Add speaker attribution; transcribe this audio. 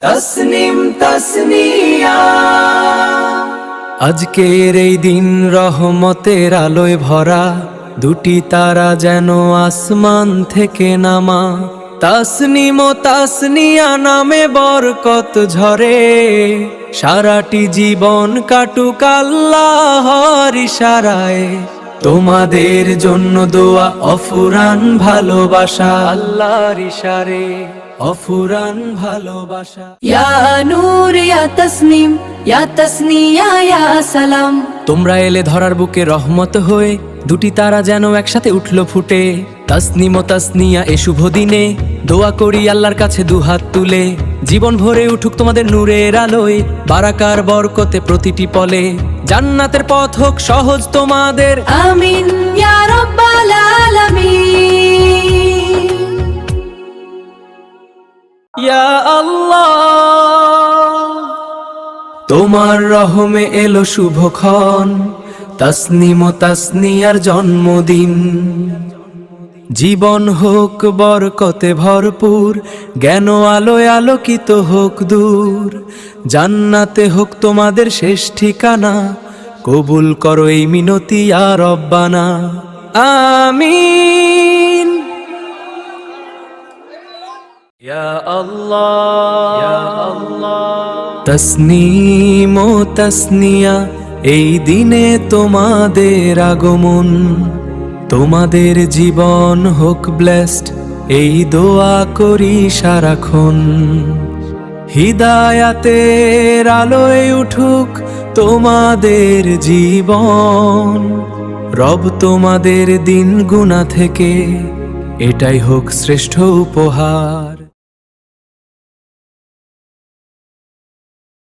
Speaker 1: তসনিম তসনিয়া।
Speaker 2: আজকের এই দিন রহমতের আলোয় ভরা, দুটি তারা যেন আসমান থেকে নামা। তাসনিম ও তাসনিয়া নামে বরকত ঝরে, সারাটি জীবন কাটুক আল্লাহর ইশারায়। তোমাদের জন্য দোয়া, অফুরান ভালোবাসা, আল্লাহর ইশারে অফুরান ভালোবাসা।
Speaker 1: ইয়া নূর ইয়া তসনিম ইয়া তসনিয়া ইয়া সালাম।
Speaker 2: তোমরা এলে ধরার বুকে রহমত হয়ে, দুটি তারা যেন একসাথে উঠলো ফুটে। তাসনিম ও তাসনিয়া এ শুভ দিনে, দোয়া করি আল্লাহর কাছে দুহাত তুলে। জীবন ভরে উঠুক তোমাদের নূরের আলোয়, বারাকার বরকতে প্রতিটি পলে। জান্নাতের পথ হোক সহজ তোমাদের,
Speaker 1: আমিন ইয়া রাব্বাল আলামিন।
Speaker 2: ইয়া আল্লাহ, তোমার রহমে এলো শুভক্ষণ, তাসনিম ও তাসনিয়ার জন্মদিন। জীবন হোক বরকতে ভরপুর, জ্ঞান আলোয় আলোকিত হোক দূর। জান্নাতে হোক তোমাদের শেষ ঠিকানা, কবুল করো এই মিনতি ইয়া রব্বানা। আমিন। ইয়া আল্লাহ, ইয়া আল্লাহ। তসনিম ও তাসনিয়া, এই দিনে তোমাদের আগমন। তোমাদের জীবন হোক ব্লেসড, এই দোয়া করি সারাক্ষণ। হিদায়াতের আলোয় উঠুক তোমাদের জীবন। রব তোমাদের দিন গুনাহ থেকে, এটাই হোক শ্রেষ্ঠ উপহার।